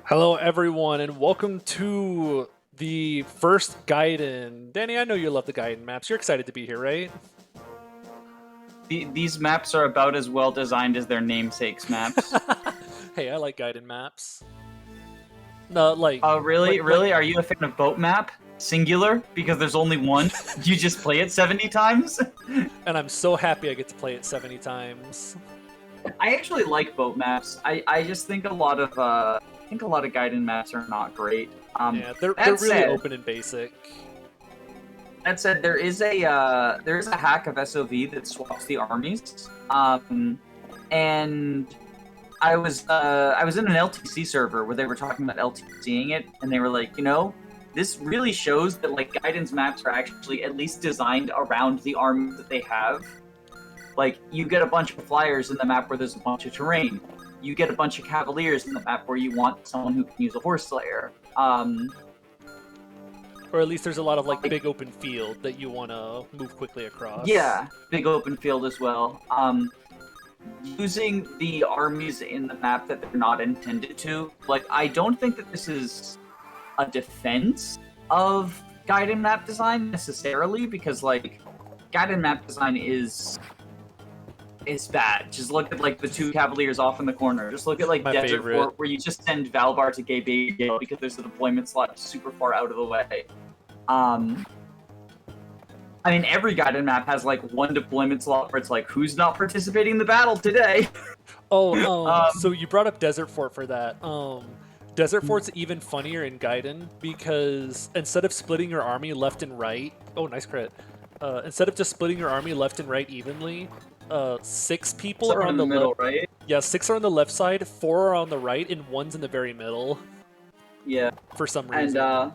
Hello, everyone, and welcome to the first Gaiden. Danny, I know you love the Gaiden maps. You're excited to be here, right? These maps are about as well designed as their namesakes maps. Hey, I like Gaiden maps. No, Oh, really? like, Really? Are you a fan of boat map? Singular? Because there's only one? You just play it 70 times? and I'm so happy I get to play it 70 times. I actually like boat maps. I just think a lot of Gaiden maps are not great. Yeah, they're That really said, open and basic. there is a hack of SOV that swaps the armies. And I was in an LTC server where they were talking about LTCing it, and they were like, this really shows that like Gaidens maps are actually at least designed around the armies that they have. Like, you get a bunch of flyers in the map where there's a bunch of terrain. You get a bunch of cavaliers in the map where you want someone who can use a horse slayer. Or at least there's a lot of like big open field that you want to move quickly across. Yeah, big open field as well. Using the armies in the map that they're not intended to. Like, I don't think that this is a defense of Gaiden map design necessarily, because like Gaiden map design is bad. Just look at like the two cavaliers off in the corner. Just look at like My Desert favorite. Fort, where you just send Valbar to Gay Baby because there's a deployment slot super far out of the way. I mean, every Gaiden map has like one deployment slot where it's like, who's not participating in the battle today? So you brought up Desert Fort for that. Desert Fort's even funnier in Gaiden because instead of splitting your army left and right, oh, nice crit. Instead of just splitting your army left and right evenly, 6 people are on the middle, left. right? Yeah, 6 are on the left side, 4 are on the right, and 1's in the very middle. Yeah. For some reason. And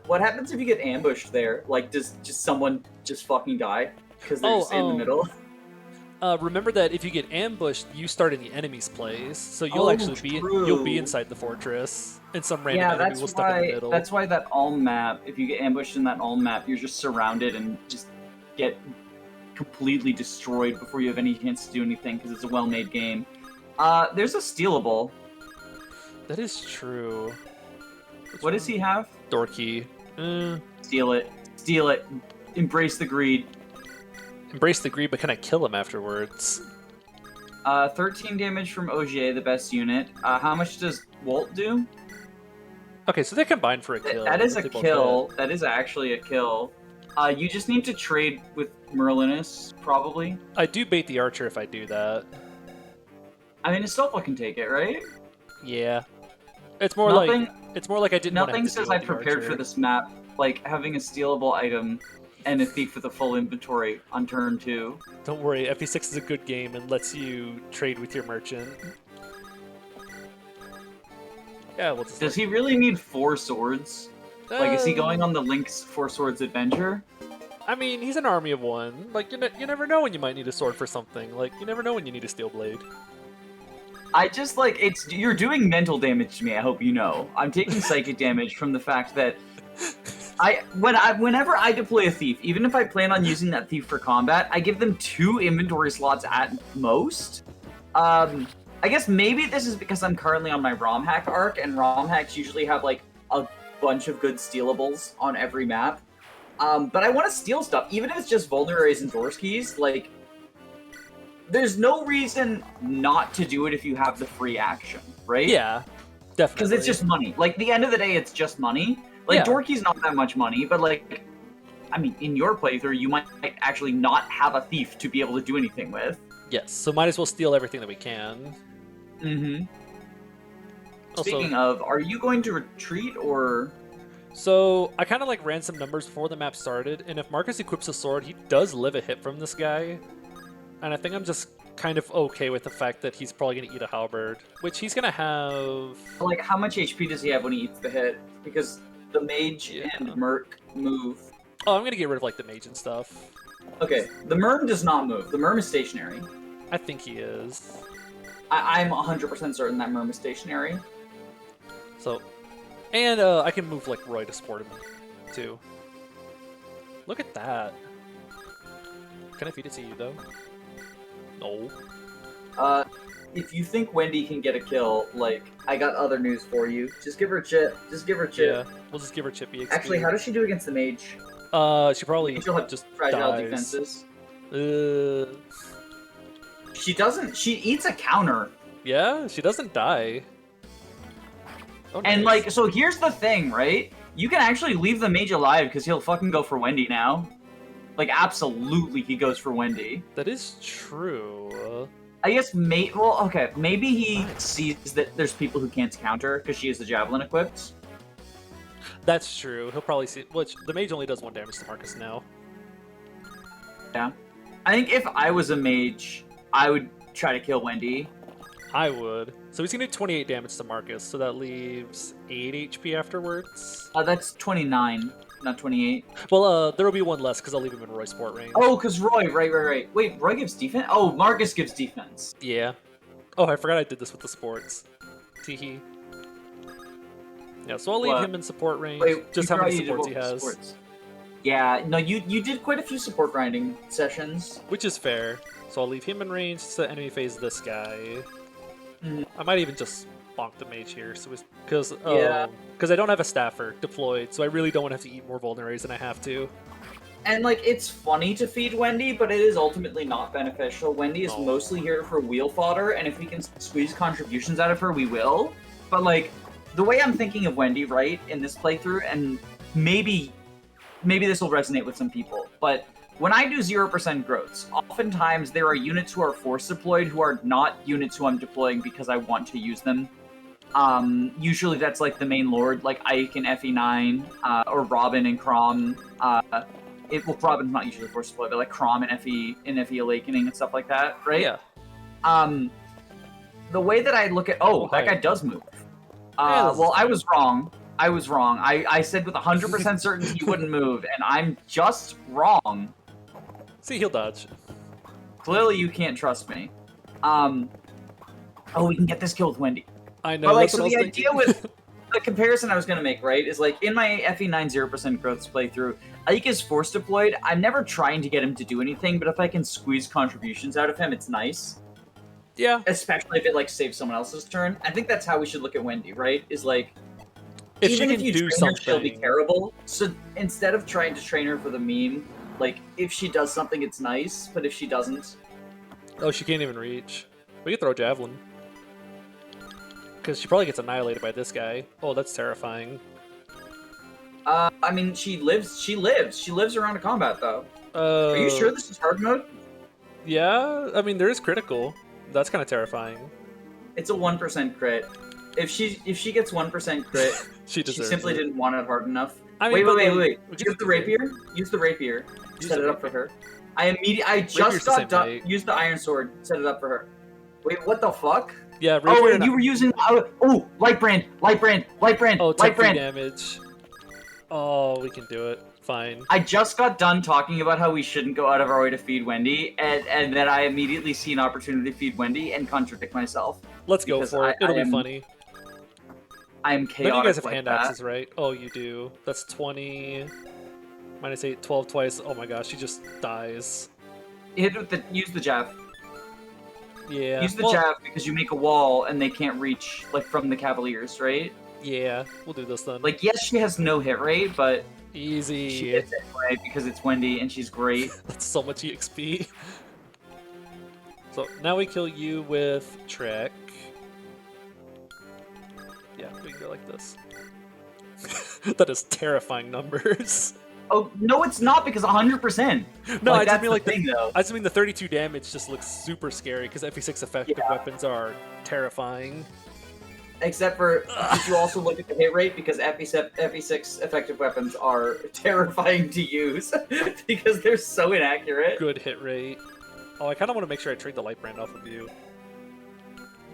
what happens if you get ambushed there? Like, does just someone just fucking die because they're just in the middle? Remember that if you get ambushed, you start in the enemy's place, so you'll you'll be inside the fortress, and some random enemy will stuck in the middle. That's why that Ulm map, if you get ambushed in that Ulm map, you're just surrounded and just get completely destroyed before you have any chance to do anything, because it's a well-made game. There's a stealable. That is true. What does he have? Dorky. Steal it. Steal it. Embrace the greed. Embrace the greed, but can I kill him afterwards? 13 damage from Ogier, the best unit. How much does Wolt do? Okay, so they combine for a kill. That is a kill. That is actually a kill. You just need to trade with Merlinus, probably. I do bait the archer if I do that. I mean, Estopha can take it, right? Yeah. It's more like I didn't. Nothing says I prepared for this map like having a stealable item and a thief with a full inventory on turn 2. Don't worry, FE6 is a good game and lets you trade with your merchant. Yeah, well, does he really need 4 swords? Like, is he going on the Link's 4 Swords adventure? I mean, he's an army of 1. Like, you never know when you might need a sword for something. Like, you never know when you need a steel blade. I just, like, you're doing mental damage to me, I hope you know. I'm taking psychic damage from the fact that whenever I deploy a thief, even if I plan on using that thief for combat, I give them 2 inventory slots at most. I guess maybe this is because I'm currently on my ROM hack arc, and ROM hacks usually have, like, a bunch of good stealables on every map. But I want to steal stuff, even if it's just vulneraries and doors keys. Like, there's no reason not to do it if you have the free action, right? Yeah, definitely. Because it's just money. Like, at the end of the day, it's just money. Like, door key's not that much money, but like, I mean, in your playthrough, you might actually not have a thief to be able to do anything with. Yes, so might as well steal everything that we can. Mm-hmm. Speaking of, are you going to retreat, or...? So, I kind of like ran some numbers before the map started, and if Marcus equips a sword, he does live a hit from this guy. And I think I'm just kind of okay with the fact that he's probably going to eat a halberd, which he's going to have... Like, how much HP does he have when he eats the hit? Because the mage and Merc move. Oh, I'm going to get rid of, like, the mage and stuff. Okay, the Merm does not move. The Merm is stationary. I think he is. I'm 100% certain that Merm is stationary. So, and I can move, like, Roy to support him, too. Look at that. Can I feed it to you, though? No. if you think Wendy can get a kill, like, I got other news for you. Just give her chip. Just give her chip. Yeah, we'll just give her chip EXP. Actually, how does she do against the mage? She probably She'll have just fragile dies. defenses. Uh, She doesn't. She eats a counter. yeah, she doesn't die. Oh, And, nice. like, so here's the thing, right? You can actually leave the mage alive because he'll fucking go for Wendy now. Like, absolutely, he goes for Wendy. That is true. I guess, well, okay, maybe he sees that there's people who can't counter because she has the javelin equipped. That's true. He'll probably see. Which the mage only does 1 damage to Marcus now. Yeah. I think if I was a mage, I would try to kill Wendy. I would. So he's gonna do 28 damage to Marcus, so that leaves 8 HP afterwards. That's 29, not 28. Well, there will be 1 less because I'll leave him in Roy Sport range. Oh, because Roy, right. Wait, Roy gives defense? Oh, Marcus gives defense. Yeah. Oh, I forgot I did this with the sports. Teehee. Yeah, so I'll leave What? him in support range. Wait, just you how many forgot you did supports he both has. supports. Yeah, no, you did quite a few support grinding sessions. Which is fair. So I'll leave him in range to enemy phase this guy. Mhm. I might even just bonk the mage here, so because Yeah. I don't have a staffer deployed, so I really don't want to have to eat more vulneraries than I have to. And, like, it's funny to feed Wendy, but it is ultimately not beneficial. Wendy is No. mostly here for wheel fodder, and if we can squeeze contributions out of her, we will. But, like, the way I'm thinking of Wendy, right, in this playthrough, and maybe this will resonate with some people, but when I do 0% growths, oftentimes there are units who are force deployed who are not units who I'm deploying because I want to use them. Usually that's like the main lord, like Ike and FE9, or Robin and Crom. Robin's not usually force deployed, but like Crom and FE Awakening and stuff like that, right? Yeah. The way that I look at that hi. guy does move. Yeah, this Well, is I was wrong. I said with 100% certainty he wouldn't move, and I'm just wrong. See, he'll dodge. Clearly, you can't trust me. We can get this kill with Wendy. I know. But like, that's so what the I was idea thinking. with the comparison I was gonna make, right, is like in my FE9 0% growths playthrough, Ike is force deployed. I'm never trying to get him to do anything, but if I can squeeze contributions out of him, it's nice. Yeah. Especially if it like saves someone else's turn. I think that's how we should look at Wendy, right? Is like, If even she if can you do train her, she'll be something. terrible. So instead of trying to train her for the meme, like if she does something, it's nice. But if she doesn't, Oh, she can't even reach. We could throw a javelin. Because she probably gets annihilated by this guy. Oh, that's terrifying. I mean, she lives. She lives around a combat though. Are you sure this is hard mode? Yeah, I mean there is critical. That's kind of terrifying. It's a 1% crit. If she gets 1% crit, She she deserves simply it. didn't want it hard enough. I mean, Wait. we Use could the do it. rapier. Use the rapier. Use Set the it up for rapier. her. I Rapier's just the got same done. height. Use the iron sword. Set it up for her. Wait, what the fuck? Yeah, rapier. Oh, and and you were using. Light brand. oh, Light 10 free brand. damage. Oh, we can do it. Fine. I just got done talking about how we shouldn't go out of our way to feed Wendy, and then I immediately see an opportunity to feed Wendy and contradict myself. Let's go Because for it. It'll be funny. I am None chaotic of you guys have like hand that. axes, right? Oh, you do. That's 20. Minus 8, 12 twice. Oh my gosh, she just dies. Use the jab. Yeah. Use the well, jab because you make a wall and they can't reach like from the Cavaliers, right? Yeah, we'll do this then. Like, yes, she has no hit rate, but Easy. she hits anyway because it's Wendy and she's great. That's so much EXP. So now we kill you with Trek. Yeah, we can go like this. That is terrifying numbers. Oh no, it's not because 100%. No, I just that's mean like the thing though. I just mean the 32 damage just looks super scary because FE6 effective Yeah. weapons are terrifying. Except for if you also look at the hit rate, because FE6 effective weapons are terrifying to use because they're so inaccurate. Good hit rate. Oh, I kind of want to make sure I trade the light brand off of you.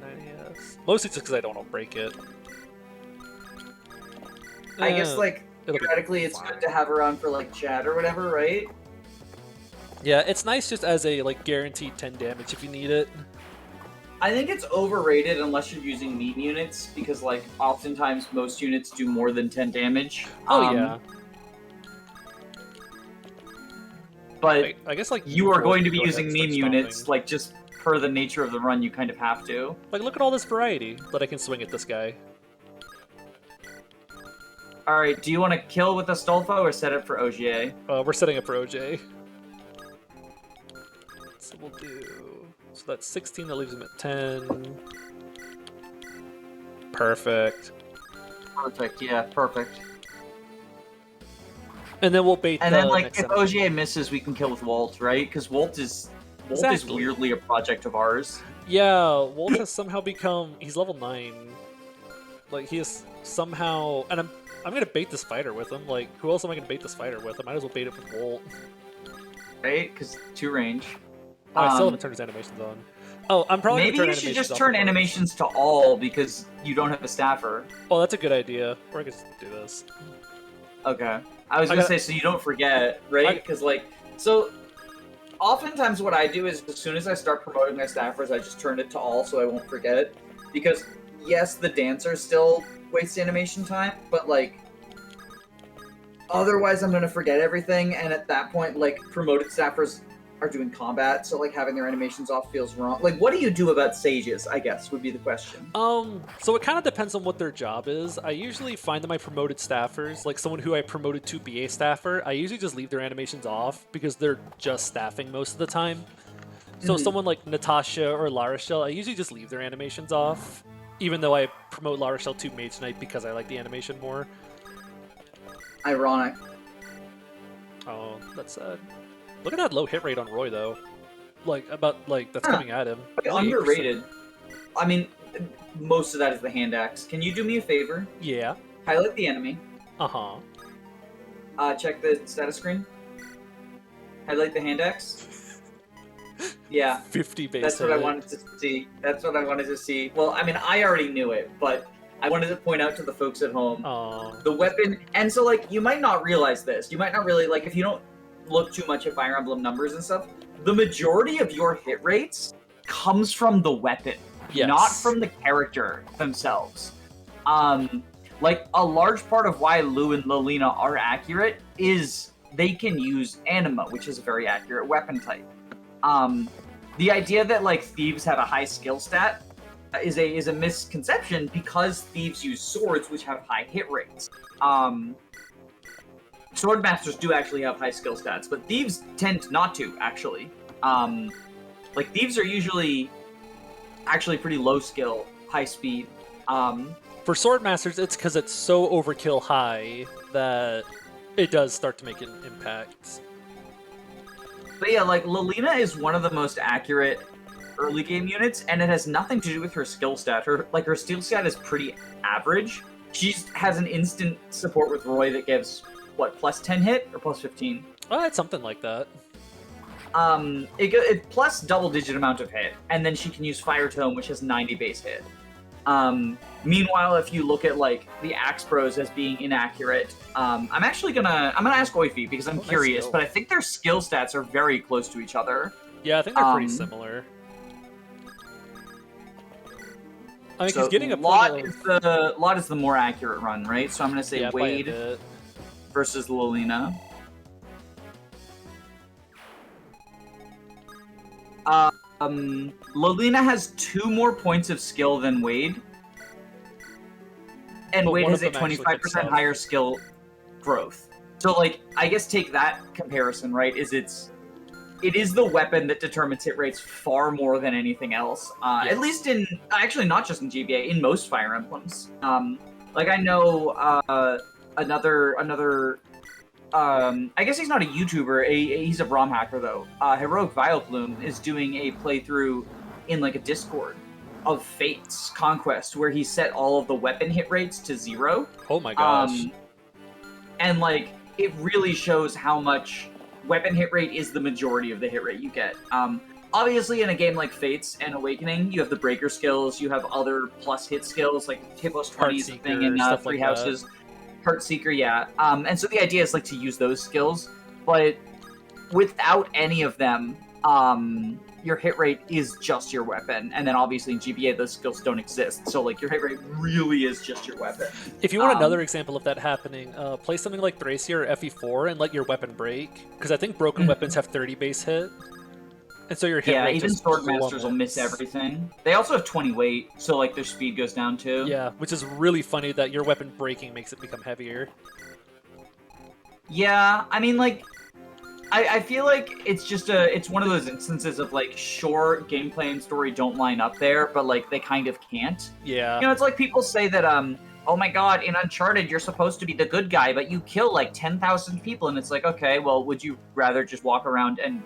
90s. Mostly just because I don't want to break it. I guess like it'll be theoretically it's fine. good to have around for like chat or whatever, right? Yeah, it's nice just as a like guaranteed 10 damage if you need it. I think it's overrated unless you're using meme units because like oftentimes most units do more than 10 damage. Oh yeah. But I guess like you are U4 going to can be go ahead using and start meme units, stomping. like just per the nature of the run, you kind of have to. Like, look at all this variety that I can swing at this guy. All right, do you want to kill with Astolfo or set up for OGA? We're setting up for OJ. So we'll do... So that's 16, that leaves him at 10. Perfect. Perfect, yeah, perfect. And then we'll bait And the then, like, next if enemy. OGA misses, we can kill with Walt, right? Because Walt is Exactly. weirdly a project of ours. Yeah, Walt has somehow become... He's level 9. Like, he is somehow... And I'm gonna bait this fighter with him. Like, who else am I gonna bait this fighter with? I might as well bait it with Walt. Right? Because 2 range. Oh, I still haven't turned his animations on. Oh, I'm probably Maybe gonna turn you should animations just off turn before. animations to all because you don't have a staffer. Oh, that's a good idea. Or I could just do this. Okay. I was gonna say, so you don't forget, right? Because, like, so oftentimes what I do is as soon as I start promoting my staffers, I just turn it to all so I won't forget. Because, yes, the dancers still waste animation time, but, like, otherwise I'm gonna forget everything, and at that point, like, promoted staffers are doing combat, so, like, having their animations off feels wrong. Like, what do you do about sages, I guess, would be the question. So it kind of depends on what their job is. I usually find that my promoted staffers, like someone who I promoted to be a staffer, I usually just leave their animations off because they're just staffing most of the time. So someone like Natasha or La Rochelle, I usually just leave their animations off, even though I promote La Rochelle to Mage Knight because I like the animation more. Ironic. Oh, that's sad. Look at that low hit rate on Roy, though. Like, that's coming at him. Only 8%. Underrated. I mean, most of that is the hand axe. Can you do me a favor? Yeah. Highlight the enemy. Uh-huh. Check the status screen. Highlight the hand axe. Yeah. 50 base That's what I wanted to see. That's what I wanted to see. Well, I mean, I already knew it, but I wanted to point out to the folks at home. The weapon, and so, like, you might not realize this. You might not really, like, if you don't look too much at Fire Emblem numbers and stuff, the majority of your hit rates comes from the weapon, not from the character themselves. Like, a large part of why Lugh and Lilina are accurate is they can use Anima, which is a very accurate weapon type. The idea that, like, thieves have a high skill stat is a misconception because thieves use swords, which have high hit rates. Swordmasters do actually have high skill stats, but thieves tend not to, actually. Like, thieves are usually actually pretty low skill, high speed. For Swordmasters, it's because it's so overkill high that it does start to make an impact. But yeah, like, Lilina is one of the most accurate early game units, and it has nothing to do with her skill stat. Her skill stat is pretty average. She has an instant support with Roy that gives, what, plus 10 hit or plus 15? Oh, it's something like that. It plus double-digit amount of hit, and then she can use Fire Tome, which has 90 base hit. Meanwhile, if you look at, like, the Axe Bros as being inaccurate, I'm gonna ask Oifi because I'm curious, but I think their skill stats are very close to each other. Yeah, I think they're pretty similar. I mean, so he's getting a lot is the more accurate run, right? So I'm gonna say Wade versus Lilina. Lilina has 2 more points of skill than Wade, and Wade has a 25% higher skill growth. So, like, I guess take that comparison, right? It is the weapon that determines hit rates far more than anything else. At least actually not just in GBA, in most Fire Emblems. Like, I know another I guess he's not a YouTuber, he's a ROM hacker though. Heroic Vileplume is doing a playthrough in, like, a Discord of Fate's Conquest where he set all of the weapon hit rates to 0. Oh my gosh. And, like, it really shows how much weapon hit rate is the majority of the hit rate you get. Obviously, in a game like Fates and Awakening, you have the breaker skills, you have other plus hit skills, like hit plus 20 is a thing in Three Houses. Heartseeker, yeah. And so the idea is, like, to use those skills, but without any of them, your hit rate is just your weapon. And then obviously in GBA, those skills don't exist. So, like, your hit rate really is just your weapon. If you want another example of that happening, play something like Thracia or FE4 and let your weapon break. Because I think broken weapons have 30 base hit. And so your hit Yeah, rate even just Swordmasters will miss plummets. everything. They also have 20 weight, so like their speed goes down too. Yeah, which is really funny that your weapon breaking makes it become heavier. Yeah, I mean, like, I feel like it's one of those instances of like, sure, gameplay and story don't line up there, but like they kind of can't. Yeah. You know, it's like people say that oh my god, in Uncharted you're supposed to be the good guy, but you kill like 10,000 people, and it's like, okay, well, would you rather just walk around and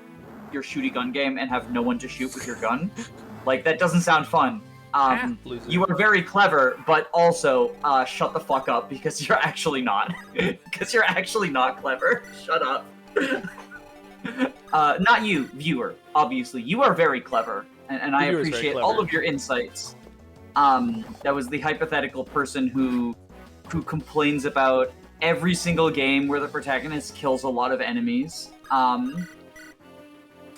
your shooty gun game and have no one to shoot with your gun? Like, that doesn't sound fun. You are very clever, but also shut the fuck up, because you're actually not. Because you're actually not clever. Shut up. Not you, viewer. Obviously, you are very clever, and I appreciate all of your insights. That was the hypothetical person who complains about every single game where the protagonist kills a lot of enemies.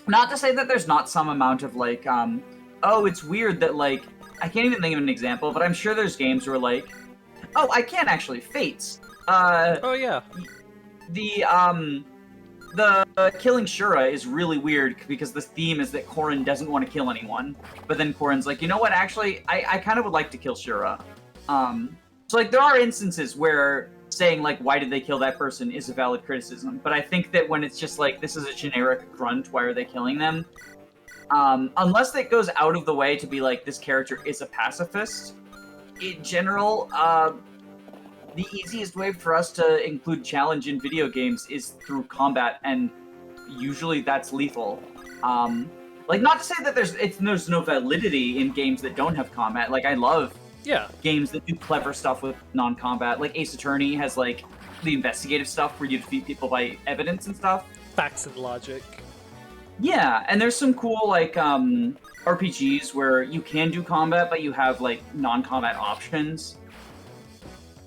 Not to say that there's not some amount of like, oh, it's weird that like, I can't even think of an example, but I'm sure there's games where like, oh, I can actually, Fates. Oh yeah. The killing Shura is really weird because the theme is that Corrin doesn't want to kill anyone, but then Corrin's like, you know what? Actually, I kind of would like to kill Shura. So like there are instances where saying like, why did they kill that person is a valid criticism, but I think that when it's just like, this is a generic grunt, why are they killing them? Unless it goes out of the way to be like, this character is a pacifist, in general, the easiest way for us to include challenge in video games is through combat, and usually that's lethal. Like, not to say that there's no validity in games that don't have combat. Like, I love games that do clever stuff with non-combat. Like, Ace Attorney has, like, the investigative stuff where you defeat people by evidence and stuff. Facts and logic. Yeah, and there's some cool, like, RPGs where you can do combat, but you have, like, non-combat options.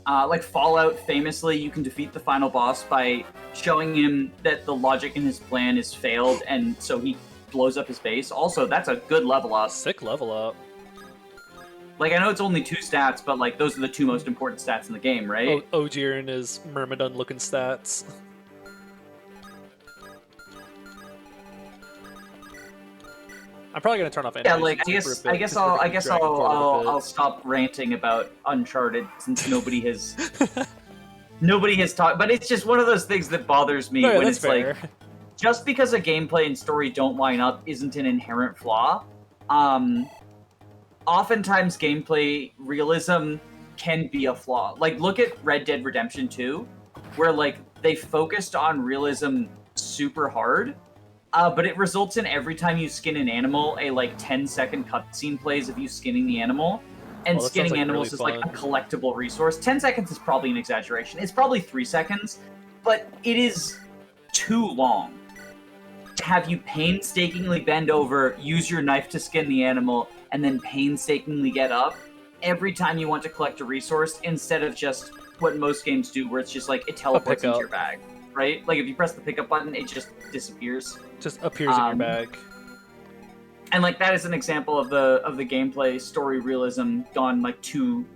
Like Fallout, famously, you can defeat the final boss by showing him that the logic in his plan is failed, and so he blows up his base. Also, that's a good level up. Sick level up. Like, I know it's only 2 stats, but, like, those are the 2 most important stats in the game, right? Ogier and his Myrmidon-looking stats. I'm probably gonna turn off. Yeah, like I guess I'll stop ranting about Uncharted since nobody has talked. But it's just one of those things that bothers me when it's fair. Like, just because a gameplay and story don't line up isn't an inherent flaw. Oftentimes gameplay realism can be a flaw. Like, look at Red Dead Redemption 2, where like they focused on realism super hard. But it results in every time you skin an animal, a like 10-second cutscene plays of you skinning the animal. And skinning animals is like a collectible resource. 10 seconds is probably an exaggeration. It's probably 3 seconds, but it is too long to have you painstakingly bend over, use your knife to skin the animal, and then painstakingly get up every time you want to collect a resource, instead of just what most games do, where it's just like it teleports into your bag. Right? Like, if you press the pickup button, it just disappears. Just appears in your bag. And like, that is an example of the gameplay story realism gone like too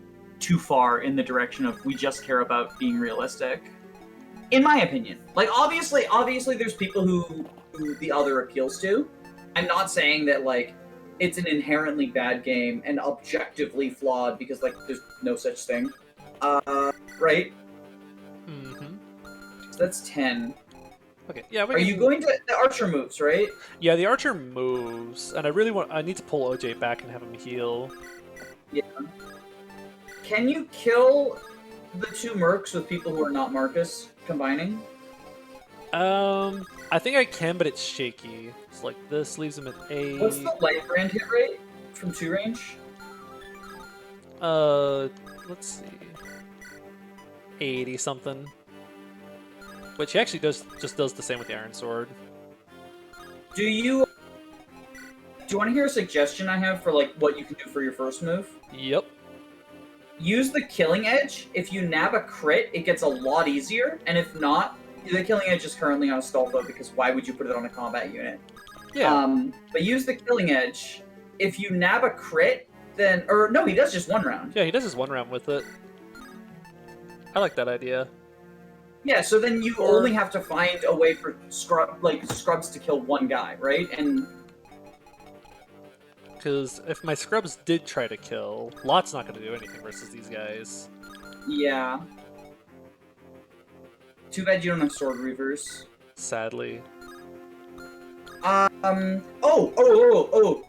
far in the direction of, we just care about being realistic. In my opinion. Like, obviously there's people who the other appeals to. I'm not saying that like it's an inherently bad game and objectively flawed, because like there's no such thing. Right? That's 10. Okay, yeah. Are you going to the archer moves, right? Yeah, the archer moves, and I need to pull OJ back and have him heal. Yeah. Can you kill the 2 mercs with people who are not Marcus combining? I think I can, but it's shaky. It's like this leaves him at 8. What's the light brand hit rate from 2 range? Let's see. 80 something. Which he actually does the same with the Iron Sword. Do you want to hear a suggestion I have for like what you can do for your first move? Yep. Use the Killing Edge. If you nab a crit, it gets a lot easier, and if not, the Killing Edge is currently on a stall though, because why would you put it on a combat unit? Yeah. But use the Killing Edge. If you nab a crit, then no, he does just 1 round. Yeah, he does his 1 round with it. I like that idea. Yeah, so then you only have to find a way for scrubs to kill 1 guy, right? And because if my scrubs did try to kill, Lot's not going to do anything versus these guys. Yeah. Too bad you don't have sword reavers. Sadly.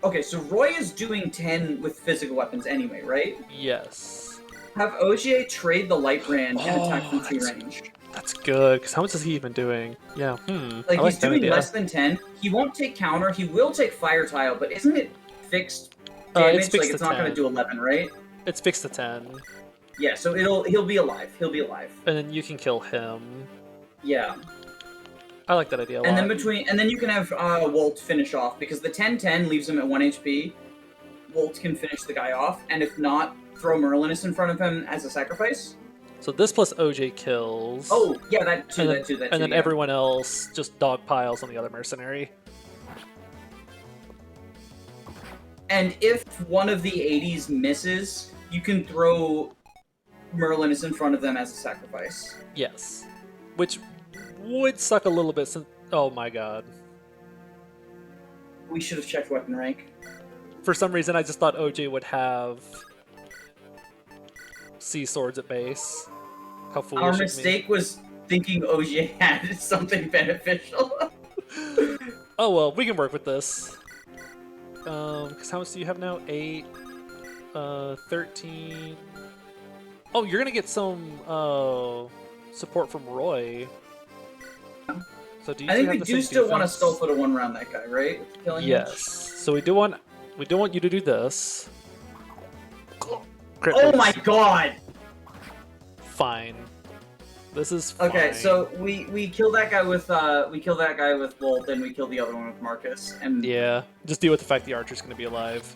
Okay, so Roy is doing 10 with physical weapons anyway, right? Yes. Have Ogier trade the light brand and attack from 2 range. That's good, because how much is he even doing? Yeah, Like, I he's that doing idea. less than 10. He won't take counter. He will take fire tile, but isn't it fixed damage? It's fixed like, it's to not 10. going to do 11, right? It's fixed to 10. Yeah, so he'll be alive. He'll be alive. And then you can kill him. Yeah. I like that idea a lot. And then you can have Wolt finish off, because the 10-10 leaves him at 1 HP. Wolt can finish the guy off, and if not, throw Merlinus in front of him as a sacrifice. So this plus OJ kills. Oh, yeah, that too, and then yeah. everyone else just dog piles on the other mercenary. And if one of the 80s misses, you can throw Merlinus in front of them as a sacrifice. Yes. Which would suck a little bit since... Oh my god. We should have checked weapon rank. For some reason, I just thought OJ would have sea swords at base. How foolish Our of me. mistake was thinking OG had something beneficial. Oh well, we can work with this. Because how much do you have now? 8, 13... Oh, you're gonna get some support from Roy. So do you I think have we the do same still want to defense? stealth for the 1 round that guy, right? With the killing Yes. edge? So we do want you to do this. Crit Oh base. my god! Fine. This is fine. Okay, so we kill that guy with Volt, and we kill the other one with Marcus. And Yeah, just deal with the fact the archer's gonna be alive.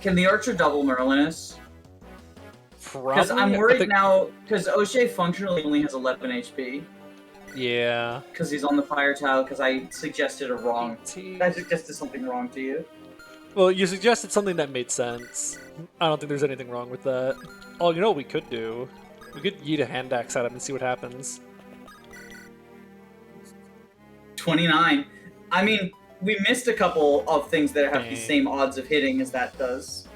can the archer double Merlinus? Because Probably. I'm I worried think- now, because O'Shea functionally only has 11 HP. Yeah. Because he's on the fire tile, because I suggested a wrong. 18. I suggested something wrong to you. Well, you suggested something that made sense. I don't think there's anything wrong with that. Oh, you know what we could do? We could yeet a hand axe at him and see what happens. 29. I mean, we missed a couple of things that have the Dang. same odds of hitting as that does.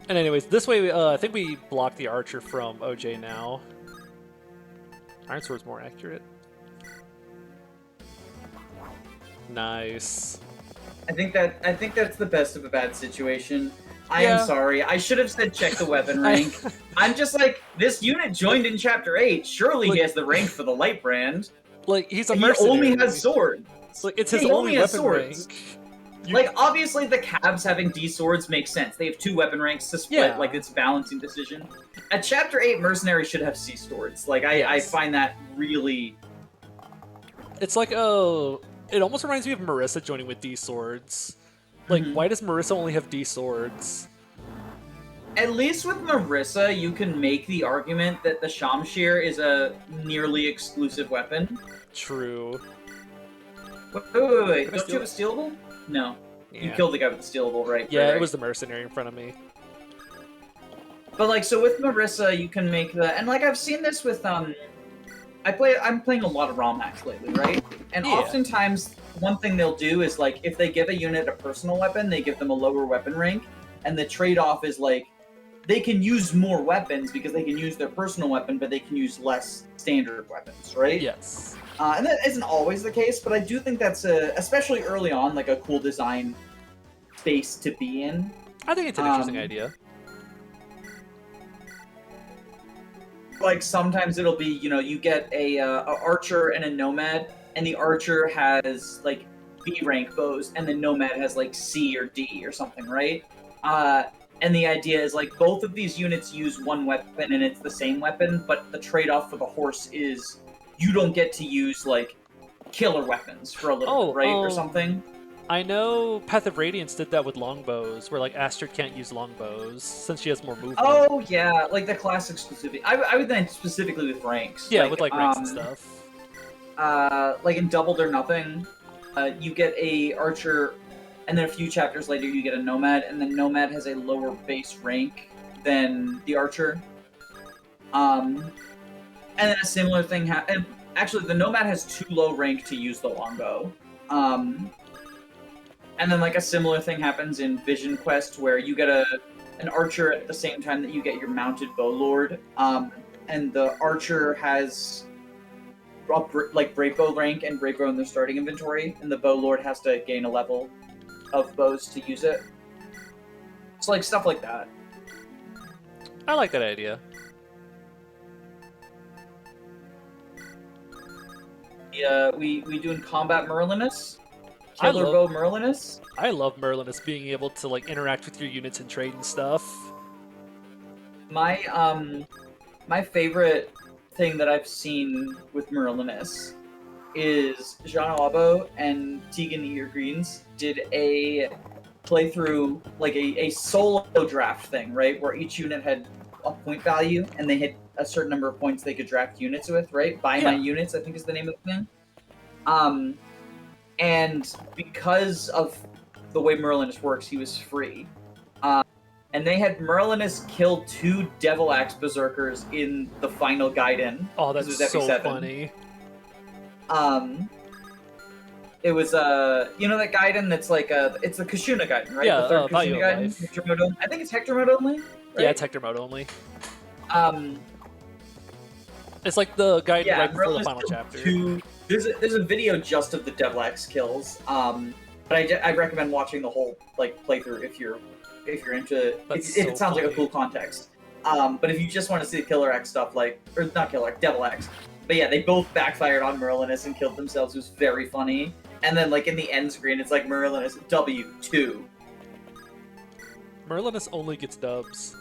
And anyways, this way, I think we block the archer from OJ now. Iron Sword's more accurate. Nice. I think that's the best of a bad situation. I Yeah. am sorry. I should have said check the weapon rank. I'm just like, this unit joined in Chapter 8. Surely he has the rank for the light brand. Like, he's a He mercenary. only has swords. Like, it's Yeah, his he only only has weapon swords. rank. Like, obviously the cabs having D swords makes sense. They have 2 weapon ranks to split, Yeah. like, it's a balancing decision. At Chapter 8, Mercenary should have C swords. Like, I Yes. find that really... It's like, oh, it almost reminds me of Marissa joining with D swords. Like, Mhm. why does Marissa only have D swords? At least with Marissa, you can make the argument that the Shamshir is a nearly exclusive weapon. True. Wait. Can I Don't you steal have a stealable? No. You Yeah. killed the guy with the stealable, right? Yeah, right. it was the mercenary in front of me. But like, so with Marissa, you can make the, and like I've seen this with I'm playing a lot of ROM hacks lately, right? And Yeah. oftentimes, one thing they'll do is like, if they give a unit a personal weapon, they give them a lower weapon rank, and the trade-off is like, they can use more weapons because they can use their personal weapon, but they can use less standard weapons, right? Yes. And that isn't always the case, but I do think that's especially early on, like a cool design space to be in. I think it's an interesting idea. Like sometimes it'll be, you get a archer and a nomad, and the archer has like B rank bows, and the nomad has like C or D or something, right? And the idea is like both of these units use one weapon, and it's the same weapon, but the trade-off for the horse is you don't get to use like killer weapons for a little bit, right, or something. I know Path of Radiance did that with longbows, where like Astrid can't use longbows since she has more movement. Oh yeah, like the class exclusivity. I would think specifically with ranks. Yeah, with like ranks and stuff. Like in Doubled or Nothing, you get a archer, and then a few chapters later you get a nomad, and the nomad has a lower base rank than the archer. And then a similar thing happened. Actually, the nomad has too low rank to use the longbow. And then like a similar thing happens in Vision Quest where you get an archer at the same time that you get your mounted bow lord. And the archer has like Brave Bow rank and Brave Bow in their starting inventory, and the bow lord has to gain a level of bows to use it. So like stuff like that. I like that idea. We doing combat Merlinus? I Killer love- bow Merlinus? I love Merlinus being able to like interact with your units and trade and stuff. My favorite thing that I've seen with Merlinus is Jean Abo and Tegan Eargreens did a playthrough, like a solo draft thing, right? Where each unit had a point value and they had a certain number of points they could draft units with, right? Buy my units, I think is the name of the thing. And because of the way Merlinus works, he was free. And they had Merlinus kill 2 Devil Axe Berserkers in the final Gaiden. Oh, that's This was so FE7. funny. It was you know that Gaiden that's like it's the Kashuna Gaiden, right? Yeah, the third Value Kashuna of Gaiden. Life. Hector mode only. I think it's Hector mode only. Right? Yeah, it's Hector mode only. Um, It's like the guide yeah, right before the Merlinus final killed chapter. 2 There's a video just of the Devil Axe kills. But I recommend watching the whole like playthrough if you're into. That's It so sounds like a funny. cool context. But if you just want to see the Killer Axe stuff, like or not Killer Axe, Devil Axe. But yeah, they both backfired on Merlinus and killed themselves. It was very funny. And then like in the end screen, it's like Merlinus W2. Merlinus only gets dubs.